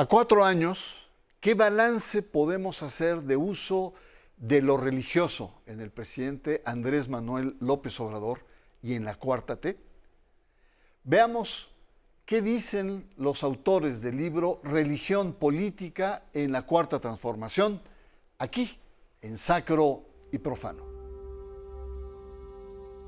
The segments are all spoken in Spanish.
A 4 años, ¿qué balance podemos hacer de uso de lo religioso en el presidente Andrés Manuel López Obrador y en la Cuarta T? Veamos qué dicen los autores del libro Religión Política en la Cuarta Transformación, aquí en Sacro y Profano.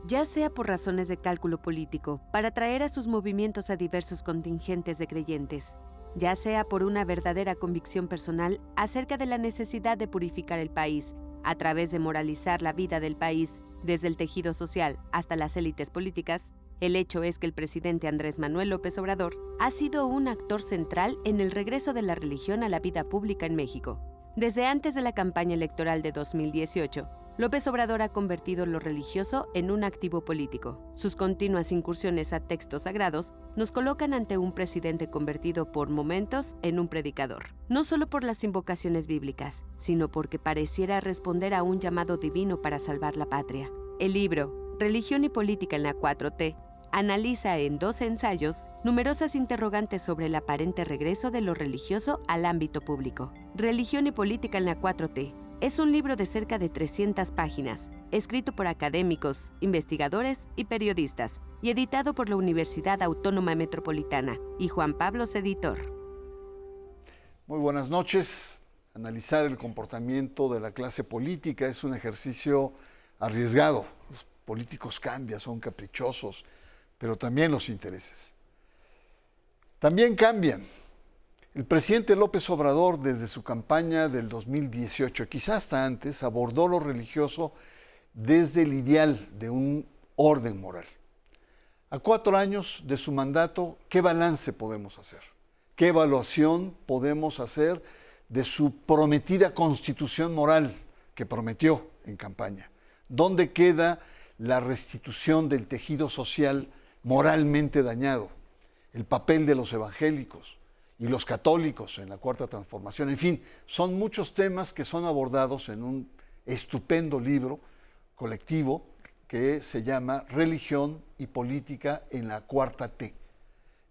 Ya sea por razones de cálculo político, para atraer a sus movimientos a diversos contingentes de creyentes, ya sea por una verdadera convicción personal acerca de la necesidad de purificar el país, a través de moralizar la vida del país, desde el tejido social hasta las élites políticas, el hecho es que el presidente Andrés Manuel López Obrador ha sido un actor central en el regreso de la religión a la vida pública en México. Desde antes de la campaña electoral de 2018, López Obrador ha convertido lo religioso en un activo político. Sus continuas incursiones a textos sagrados nos colocan ante un presidente convertido por momentos en un predicador. No solo por las invocaciones bíblicas, sino porque pareciera responder a un llamado divino para salvar la patria. El libro Religión y Política en la 4T analiza en 2 ensayos numerosas interrogantes sobre el aparente regreso de lo religioso al ámbito público. Religión y Política en la 4T es un libro de cerca de 300 páginas, escrito por académicos, investigadores y periodistas, y editado por la Universidad Autónoma Metropolitana y Juan Pablos Editor. Muy buenas noches. Analizar el comportamiento de la clase política es un ejercicio arriesgado. Los políticos cambian, son caprichosos, pero también los intereses. También cambian. El presidente López Obrador, desde su campaña del 2018, quizás hasta antes, abordó lo religioso desde el ideal de un orden moral. A 4 años de su mandato, ¿qué balance podemos hacer? ¿Qué evaluación podemos hacer de su prometida constitución moral que prometió en campaña? ¿Dónde queda la restitución del tejido social moralmente dañado? El papel de los evangélicos y los católicos en la Cuarta Transformación. En fin, son muchos temas que son abordados en un estupendo libro colectivo que se llama Religión y Política en la Cuarta T,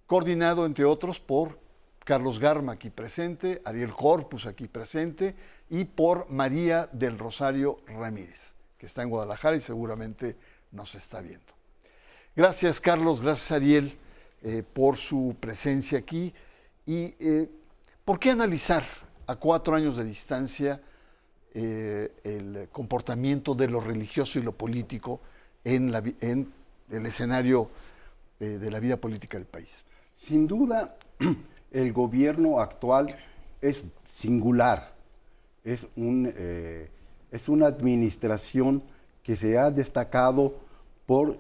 coordinado, entre otros, por Carlos Garma, aquí presente, Ariel Corpus, aquí presente, y por María del Rosario Ramírez, que está en Guadalajara y seguramente nos está viendo. Gracias, Carlos, gracias, Ariel, por su presencia aquí. ¿Y por qué analizar a 4 años de distancia el comportamiento de lo religioso y lo político en el escenario de la vida política del país? Sin duda, el gobierno actual es singular, es una administración que se ha destacado por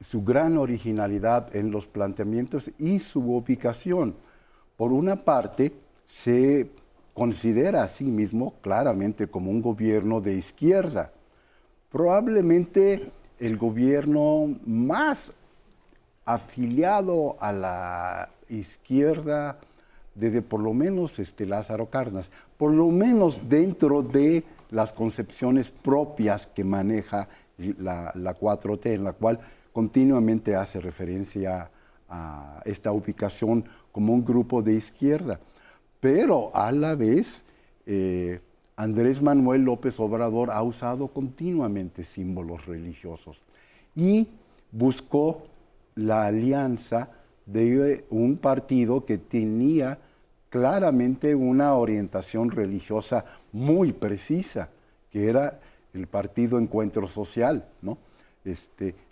su gran originalidad en los planteamientos y su ubicación. Por una parte, se considera a sí mismo claramente como un gobierno de izquierda, probablemente el gobierno más afiliado a la izquierda desde por lo menos Lázaro Cárdenas, por lo menos dentro de las concepciones propias que maneja la 4T, en la cual continuamente hace referencia a esta ubicación como un grupo de izquierda. Pero a la vez, Andrés Manuel López Obrador ha usado continuamente símbolos religiosos y buscó la alianza de un partido que tenía claramente una orientación religiosa muy precisa, que era el Partido Encuentro Social, ¿no?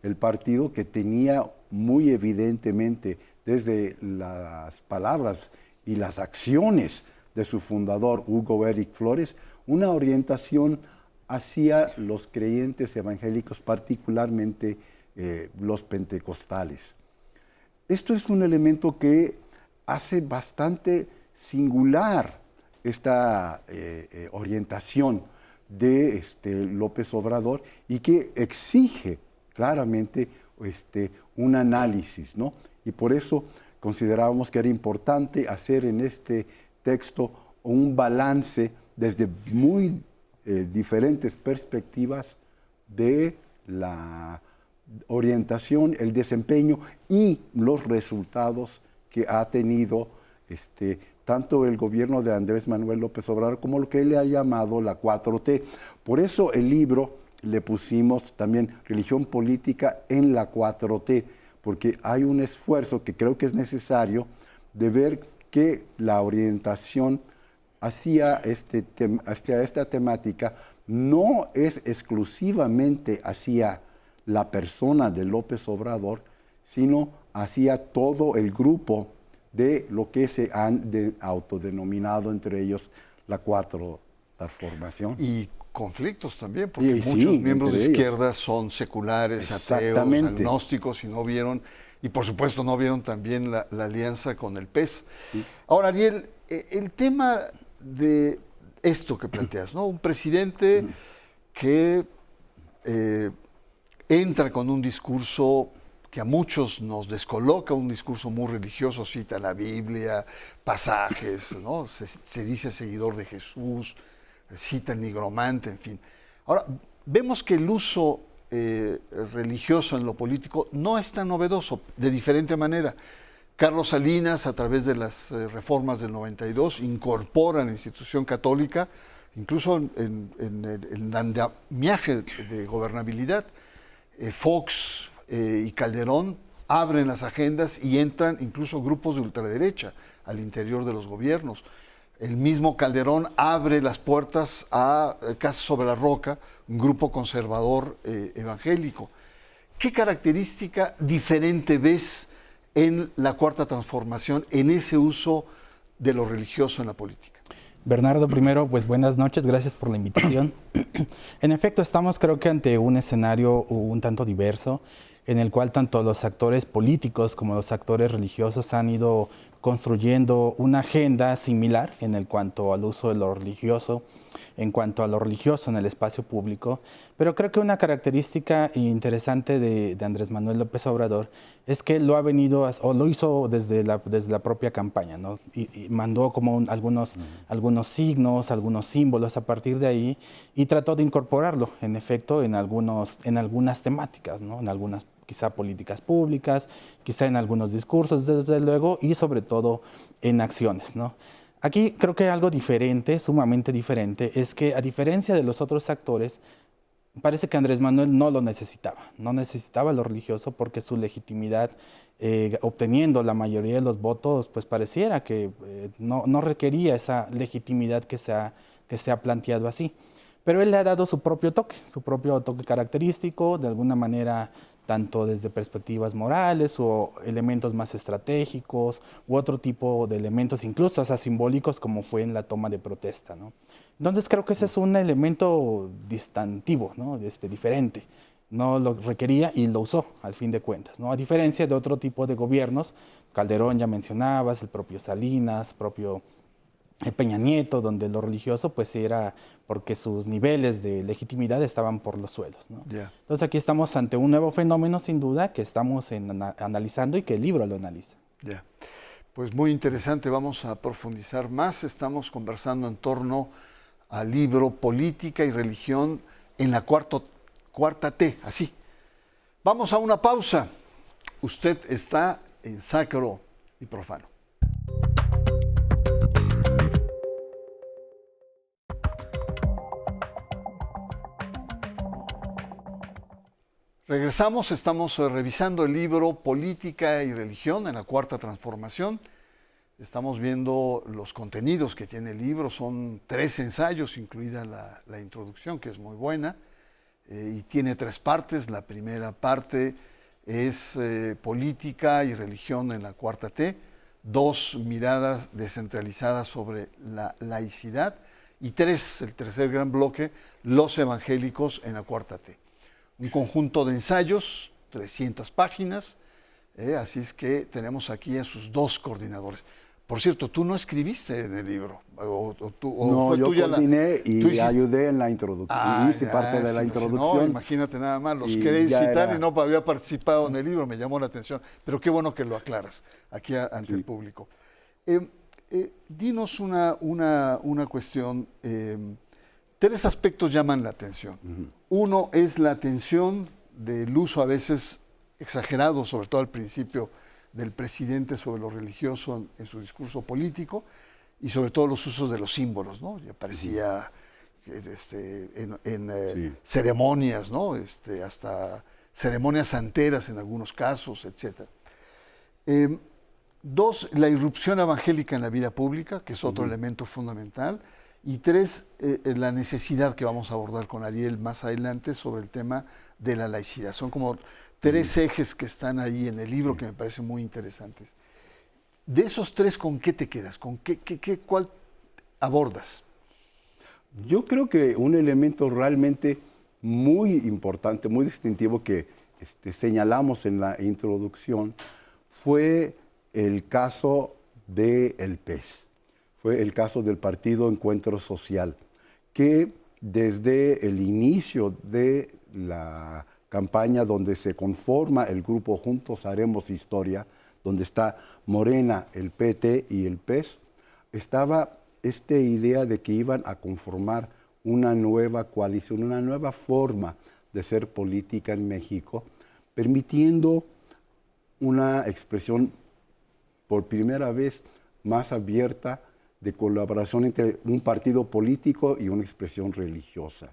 El partido que tenía muy evidentemente desde las palabras y las acciones de su fundador, Hugo Eric Flores, una orientación hacia los creyentes evangélicos, particularmente los pentecostales. Esto es un elemento que hace bastante singular esta orientación de López Obrador y que exige claramente un análisis, ¿no? Y por eso considerábamos que era importante hacer en este texto un balance desde muy diferentes perspectivas de la orientación, el desempeño y los resultados que ha tenido tanto el gobierno de Andrés Manuel López Obrador como lo que él le ha llamado la 4T. Por eso el libro le pusimos también Religión Política en la 4T, porque hay un esfuerzo que creo que es necesario de ver que la orientación hacia esta temática no es exclusivamente hacia la persona de López Obrador, sino hacia todo el grupo de lo que se han autodenominado entre ellos la Cuarta Transformación. Y conflictos también, porque muchos sí, miembros de entre izquierda ellos son seculares, ateos, Exactamente. agnósticos y no vieron, y por supuesto no vieron también la alianza con el PES. Sí. Ahora, Ariel, el tema de esto que planteas, ¿no? Un presidente que entra con un discurso que a muchos nos descoloca, un discurso muy religioso, cita la Biblia, pasajes, ¿no? Se dice seguidor de Jesús, cita el nigromante, en fin. Ahora, vemos que el uso religioso en lo político no es tan novedoso, de diferente manera. Carlos Salinas, a través de las reformas del 92, incorpora la institución católica, incluso en el andamiaje de gobernabilidad. Fox y Calderón abren las agendas y entran incluso grupos de ultraderecha al interior de los gobiernos. El mismo Calderón abre las puertas a Casa sobre la Roca, un grupo conservador evangélico. ¿Qué característica diferente ves en la Cuarta Transformación, en ese uso de lo religioso en la política? Bernardo, primero, pues buenas noches, gracias por la invitación. En efecto, estamos creo que ante un escenario un tanto diverso, en el cual tanto los actores políticos como los actores religiosos han ido construyendo una agenda similar en cuanto al uso de lo religioso, en cuanto a lo religioso en el espacio público. Pero creo que una característica interesante de Andrés Manuel López Obrador es que lo ha venido, o lo hizo desde la propia campaña, ¿no? Y mandó como algunos signos, algunos símbolos a partir de ahí, y trató de incorporarlo, en efecto, en algunas temáticas, ¿no? En algunas quizá políticas públicas, quizá en algunos discursos, desde luego, y sobre todo en acciones, ¿no? Aquí creo que algo diferente, sumamente diferente, es que a diferencia de los otros actores, parece que Andrés Manuel no lo necesitaba, no necesitaba lo religioso porque su legitimidad, obteniendo la mayoría de los votos, pues pareciera que no requería esa legitimidad que se ha planteado así. Pero él le ha dado su propio toque característico, de alguna manera, tanto desde perspectivas morales o elementos más estratégicos u otro tipo de elementos, incluso hasta simbólicos, como fue en la toma de protesta, ¿no? Entonces creo que ese es un elemento distintivo, ¿no? Diferente. No lo requería y lo usó, al fin de cuentas, ¿no? A diferencia de otro tipo de gobiernos, Calderón ya mencionabas, el propio Salinas, propio Peña Nieto, donde lo religioso pues era porque sus niveles de legitimidad estaban por los suelos, ¿no? Yeah. Entonces aquí estamos ante un nuevo fenómeno sin duda que estamos analizando y que el libro lo analiza. Yeah. Pues muy interesante, vamos a profundizar más. Estamos conversando en torno al libro Política y Religión en la cuarta T, así. Vamos a una pausa. Usted está en Sacro y Profano. Regresamos, estamos revisando el libro Política y Religión en la Cuarta Transformación. Estamos viendo los contenidos que tiene el libro, son 3 ensayos, incluida la introducción, que es muy buena, y tiene 3 partes. La primera parte es Política y Religión en la Cuarta T, 2 miradas descentralizadas sobre la laicidad, y 3, el tercer gran bloque, los evangélicos en la Cuarta T. Un conjunto de ensayos, 300 páginas, así es que tenemos aquí a sus 2 coordinadores. Por cierto, tú no escribiste en el libro. No, yo coordiné y ayudé en la introducción. Hice parte de la introducción. No, imagínate nada más, los créditos y tal, y no había participado en el libro, me llamó la atención. Pero qué bueno que lo aclaras aquí ante el público. Dinos una cuestión. 3 aspectos llaman la atención. Uno es la atención del uso a veces exagerado, sobre todo al principio, del presidente sobre lo religioso en su discurso político y sobre todo los usos de los símbolos, ¿no? Y aparecía en ceremonias, ¿no? Hasta ceremonias santeras en algunos casos, etc. Dos, la irrupción evangélica en la vida pública, que es otro elemento fundamental. Y tres, la necesidad que vamos a abordar con Ariel más adelante sobre el tema de la laicidad. Son como tres ejes que están ahí en el libro que me parecen muy interesantes. De esos tres, ¿con qué te quedas? ¿Cuál abordas? Yo creo que un elemento realmente muy importante, muy distintivo que señalamos en la introducción fue el caso del PES. Fue el caso del Partido Encuentro Social, que desde el inicio de la campaña donde se conforma el grupo Juntos Haremos Historia, donde está Morena, el PT y el PES, estaba esta idea de que iban a conformar una nueva coalición, una nueva forma de hacer política en México, permitiendo una expresión por primera vez más abierta de colaboración entre un partido político y una expresión religiosa.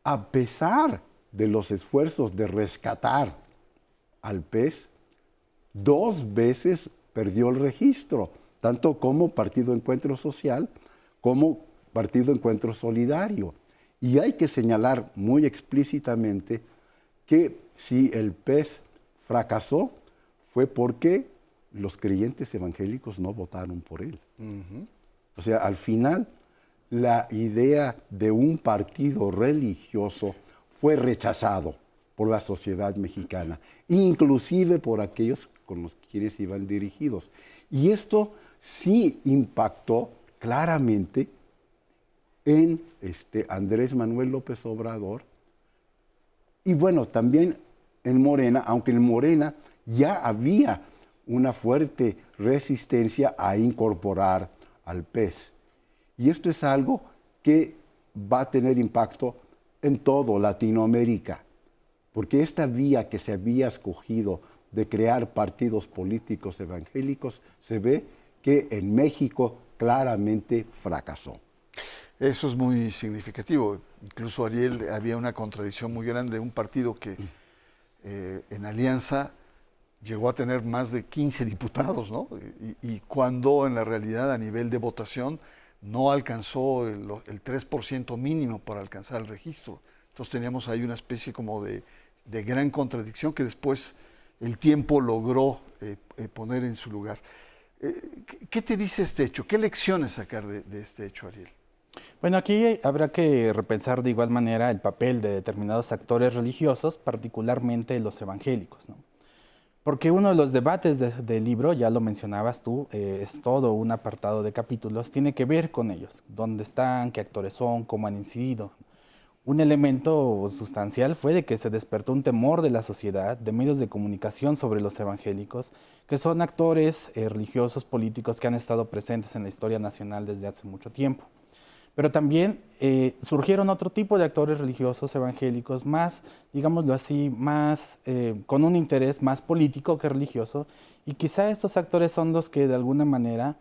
A pesar de los esfuerzos de rescatar al PES, 2 veces perdió el registro, tanto como Partido Encuentro Social como Partido Encuentro Solidario. Y hay que señalar muy explícitamente que si el PES fracasó fue porque los creyentes evangélicos no votaron por él. O sea, al final, la idea de un partido religioso fue rechazado por la sociedad mexicana, inclusive por aquellos con los quienes iban dirigidos. Y esto sí impactó claramente en Andrés Manuel López Obrador y bueno, también en Morena, aunque en Morena ya había una fuerte resistencia a incorporar al PES. Y esto es algo que va a tener impacto en todo Latinoamérica, porque esta vía que se había escogido de crear partidos políticos evangélicos, se ve que en México claramente fracasó. Eso es muy significativo. Incluso, Ariel, había una contradicción muy grande. Un partido que en alianza llegó a tener más de 15 diputados, ¿no? Y cuando en la realidad a nivel de votación no alcanzó el 3% mínimo para alcanzar el registro. Entonces teníamos ahí una especie como de gran contradicción que después el tiempo logró poner en su lugar. ¿Qué te dice este hecho? ¿Qué lecciones sacar de este hecho, Ariel? Bueno, aquí habrá que repensar de igual manera el papel de determinados actores religiosos, particularmente los evangélicos, ¿no? Porque uno de los debates del libro, ya lo mencionabas tú, es todo un apartado de capítulos, tiene que ver con ellos, dónde están, qué actores son, cómo han incidido. Un elemento sustancial fue de que se despertó un temor de la sociedad, de medios de comunicación sobre los evangélicos, que son actores religiosos, políticos que han estado presentes en la historia nacional desde hace mucho tiempo. Pero también surgieron otro tipo de actores religiosos evangélicos más, digámoslo así, más con un interés más político que religioso, y quizá estos actores son los que de alguna manera,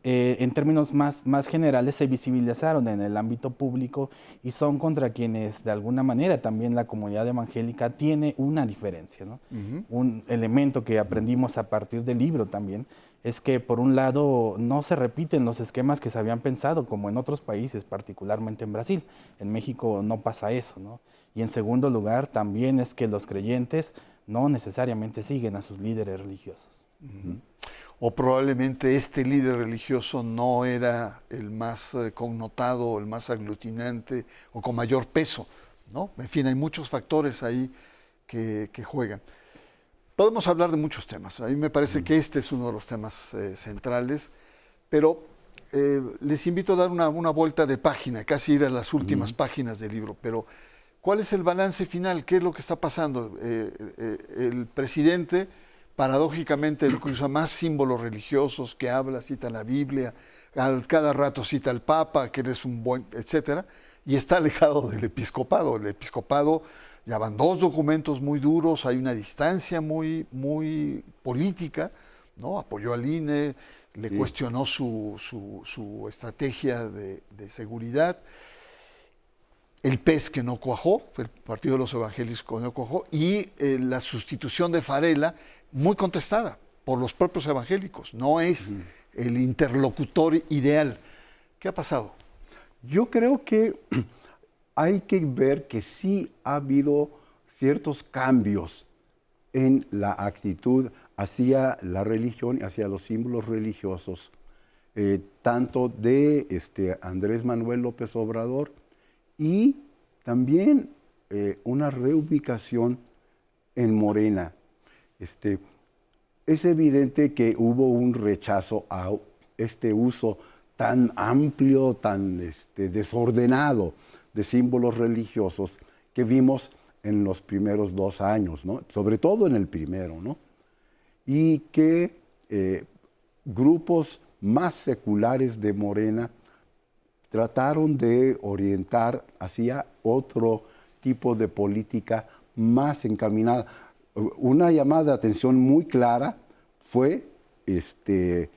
en términos más generales, se visibilizaron en el ámbito público y son contra quienes de alguna manera también la comunidad evangélica tiene una diferencia, ¿no? Un elemento que aprendimos a partir del libro también es que, por un lado, no se repiten los esquemas que se habían pensado, como en otros países, particularmente en Brasil. En México no pasa eso, ¿no? Y en segundo lugar, también es que los creyentes no necesariamente siguen a sus líderes religiosos. O probablemente este líder religioso no era el más connotado, el más aglutinante o con mayor peso, ¿no? En fin, hay muchos factores ahí que juegan. Podemos hablar de muchos temas. A mí me parece que este es uno de los temas centrales, pero les invito a dar una vuelta de página, casi ir a las últimas páginas del libro. Pero, ¿cuál es el balance final? ¿Qué es lo que está pasando? El presidente, paradójicamente, él usa más símbolos religiosos que habla, cita la Biblia, cada rato cita al Papa, que eres un buen, etcétera, y está alejado del episcopado. El episcopado Ya van 2 documentos muy duros, hay una distancia muy política, ¿no? Apoyó al INE, le cuestionó su estrategia de seguridad. El PES que no cuajó, el Partido de los Evangélicos que no cuajó, y la sustitución de Varela, muy contestada por los propios evangélicos. No es el interlocutor ideal. ¿Qué ha pasado? Yo creo que hay que ver que sí ha habido ciertos cambios en la actitud hacia la religión y hacia los símbolos religiosos, tanto de Andrés Manuel López Obrador y también una reubicación en Morena. Es evidente que hubo un rechazo a este uso tan amplio, tan desordenado de símbolos religiosos que vimos en los primeros 2 años, ¿no? Sobre todo en el primero, ¿no? Y que grupos más seculares de Morena trataron de orientar hacia otro tipo de política más encaminada. Una llamada de atención muy clara fue el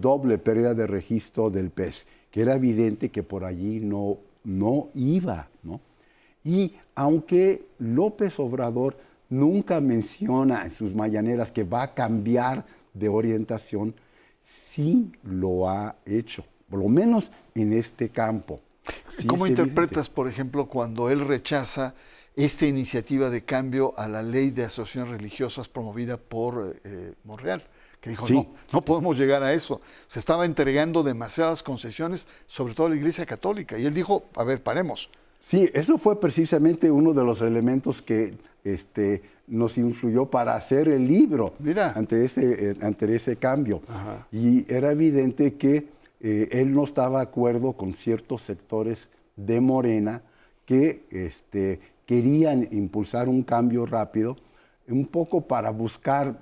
doble pérdida de registro del PES, que era evidente que por allí no iba, ¿no? Y aunque López Obrador nunca menciona en sus mañaneras que va a cambiar de orientación, sí lo ha hecho, por lo menos en este campo. Sí. ¿Cómo interpretas, por ejemplo, cuando él rechaza esta iniciativa de cambio a la ley de asociaciones religiosas promovida por Monreal? Que dijo, sí, no podemos llegar a eso. Se estaba entregando demasiadas concesiones, sobre todo a la Iglesia Católica. Y él dijo, a ver, paremos. Sí, eso fue precisamente uno de los elementos que nos influyó para hacer el libro. Mira. Ante ese cambio. Ajá. Y era evidente que él no estaba de acuerdo con ciertos sectores de Morena que querían impulsar un cambio rápido, un poco para buscar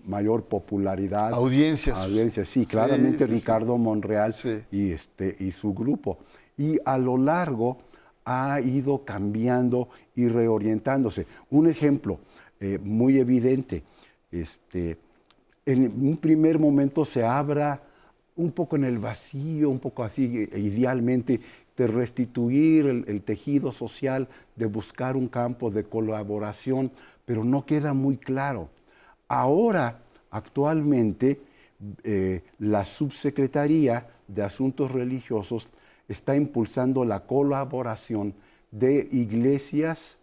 mayor popularidad. Audiencias. Sí, claramente sí, Ricardo Monreal sí. y su grupo. Y a lo largo ha ido cambiando y reorientándose. Un ejemplo muy evidente, en un primer momento se abra un poco en el vacío, un poco así, idealmente, de restituir el tejido social, de buscar un campo de colaboración, pero no queda muy claro. Ahora, actualmente, la Subsecretaría de Asuntos Religiosos está impulsando la colaboración de iglesias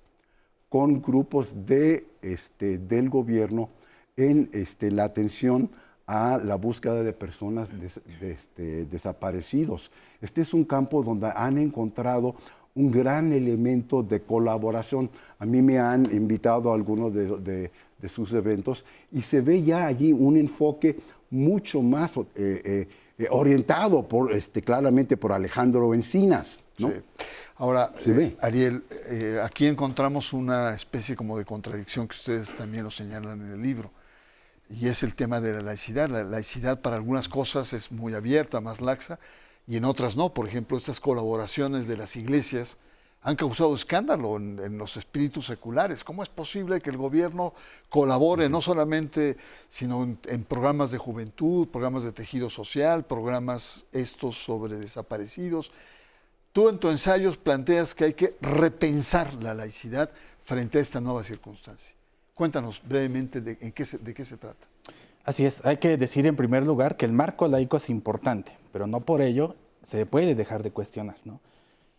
con grupos del gobierno en la atención a la búsqueda de personas desaparecidos. Este es un campo donde han encontrado un gran elemento de colaboración. A mí me han invitado a algunos de sus eventos y se ve ya allí un enfoque mucho más orientado claramente por Alejandro Encinas, ¿no? Sí. Ahora, ve. Ariel, aquí encontramos una especie como de contradicción que ustedes también lo señalan en el libro, y es el tema de la laicidad. La laicidad para algunas cosas es muy abierta, más laxa, y en otras no. Por ejemplo, estas colaboraciones de las iglesias han causado escándalo en los espíritus seculares. ¿Cómo es posible que el gobierno colabore no solamente, sino en programas de juventud, programas de tejido social, programas estos sobre desaparecidos? Tú en tus ensayos planteas que hay que repensar la laicidad frente a esta nueva circunstancia. Cuéntanos brevemente de qué se trata. Así es, hay que decir en primer lugar que el marco laico es importante, pero no por ello se puede dejar de cuestionar, ¿no?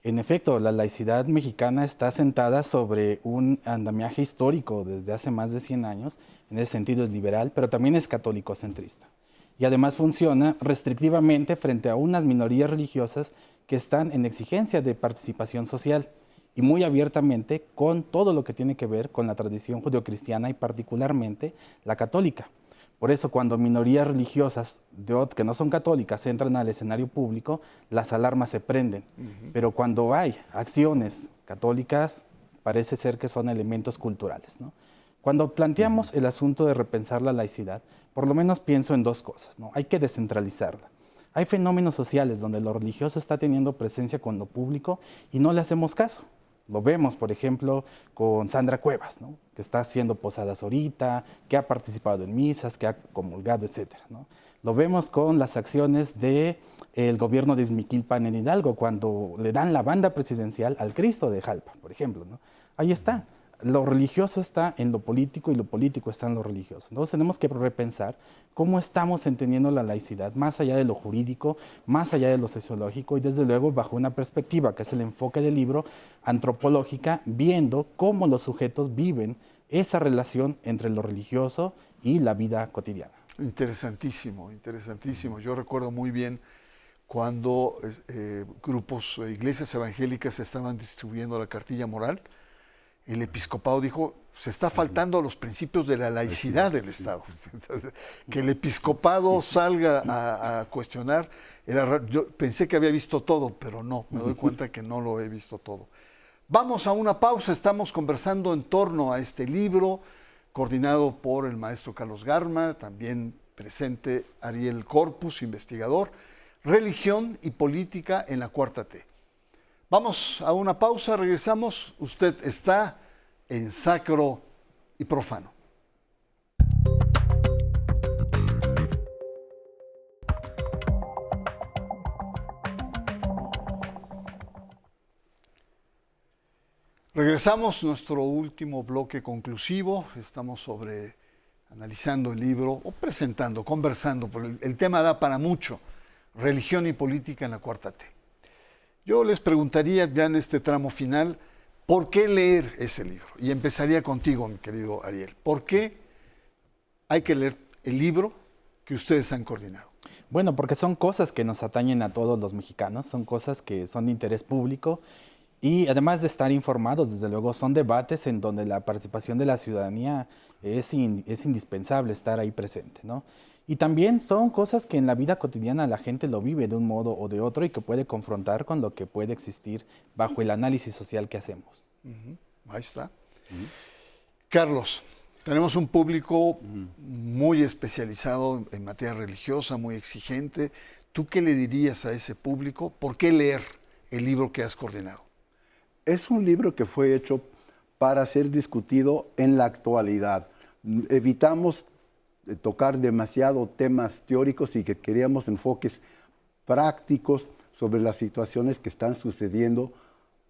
En efecto, la laicidad mexicana está sentada sobre un andamiaje histórico desde hace más de 100 años, en ese sentido es liberal, pero también es católico-centrista. Y además funciona restrictivamente frente a unas minorías religiosas que están en exigencia de participación social y muy abiertamente con todo lo que tiene que ver con la tradición judeocristiana y particularmente la católica. Por eso, cuando minorías religiosas que no son católicas entran al escenario público, las alarmas se prenden. Pero cuando hay acciones católicas, parece ser que son elementos culturales, ¿no? Cuando planteamos el asunto de repensar la laicidad, por lo menos pienso en 2 cosas, ¿no? Hay que descentralizarla. Hay fenómenos sociales donde lo religioso está teniendo presencia con lo público y no le hacemos caso. Lo vemos, por ejemplo, con Sandra Cuevas, ¿no? Que está haciendo posadas ahorita, que ha participado en misas, que ha comulgado, etcétera, ¿no? Lo vemos con las acciones del gobierno de Izmiquilpan en Hidalgo, cuando le dan la banda presidencial al Cristo de Jalpa, por ejemplo, ¿no? Ahí está. Lo religioso está en lo político y lo político está en lo religioso. Entonces tenemos que repensar cómo estamos entendiendo la laicidad, más allá de lo jurídico, más allá de lo sociológico y desde luego bajo una perspectiva, que es el enfoque del libro, antropológica, viendo cómo los sujetos viven esa relación entre lo religioso y la vida cotidiana. Interesantísimo, interesantísimo. Yo recuerdo muy bien cuando grupos, iglesias evangélicas estaban distribuyendo la cartilla moral. El episcopado dijo, se está faltando a los principios de la laicidad del Estado. Entonces, que el episcopado salga a cuestionar, yo pensé que había visto todo, pero no, me doy cuenta que no lo he visto todo. Vamos a una pausa, estamos conversando en torno a este libro, coordinado por el maestro Carlos Garma, también presente Ariel Corpus, investigador, Religión y Política en la Cuarta T. Vamos a una pausa, regresamos. Usted está en Sacro y Profano. Regresamos, nuestro último bloque conclusivo. Estamos analizando el libro, o presentando, conversando, porque el tema da para mucho. Religión y Política en la Cuarta T. Yo les preguntaría ya en este tramo final, ¿por qué leer ese libro? Y empezaría contigo, mi querido Ariel. ¿Por qué hay que leer el libro que ustedes han coordinado? Bueno, porque son cosas que nos atañen a todos los mexicanos, son cosas que son de interés público y además de estar informados, desde luego, son debates en donde la participación de la ciudadanía es indispensable estar ahí presente, ¿no? Y también son cosas que en la vida cotidiana la gente lo vive de un modo o de otro y que puede confrontar con lo que puede existir bajo el análisis social que hacemos. Ahí está. Carlos, tenemos un público muy especializado en materia religiosa, muy exigente. ¿Tú qué le dirías a ese público? ¿Por qué leer el libro que has coordinado? Es un libro que fue hecho para ser discutido en la actualidad. Evitamos tocar demasiado temas teóricos y que queríamos enfoques prácticos sobre las situaciones que están sucediendo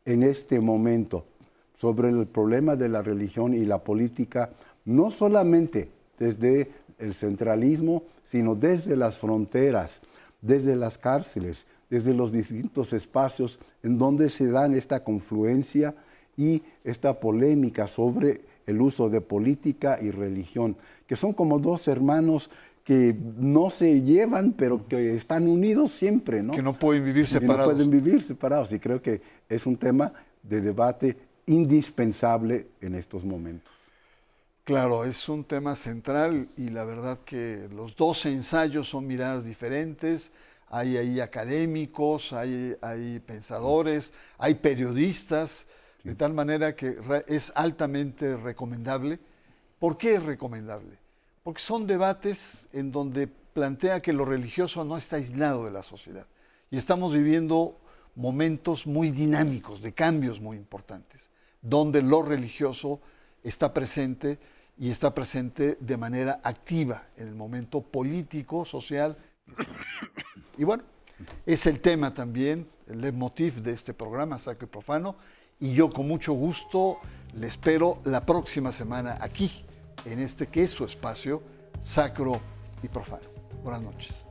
en este momento, sobre el problema de la religión y la política, no solamente desde el centralismo, sino desde las fronteras, desde las cárceles, desde los distintos espacios en donde se dan esta confluencia y esta polémica sobre el uso de política y religión, que son como dos hermanos que no se llevan, pero que están unidos siempre, ¿no? Que no pueden vivir separados. No pueden vivir separados, y creo que es un tema de debate indispensable en estos momentos. Claro, es un tema central y la verdad que los dos ensayos son miradas diferentes. Hay ahí académicos, hay pensadores, hay periodistas, de tal manera que es altamente recomendable. ¿Por qué es recomendable? Porque son debates en donde plantea que lo religioso no está aislado de la sociedad. Y estamos viviendo momentos muy dinámicos, de cambios muy importantes, donde lo religioso está presente y está presente de manera activa en el momento político, social. Y bueno, es el tema también, el leitmotiv de este programa, Sacro y Profano, y yo con mucho gusto le espero la próxima semana aquí, en este que es su espacio, Sacro y Profano. Buenas noches.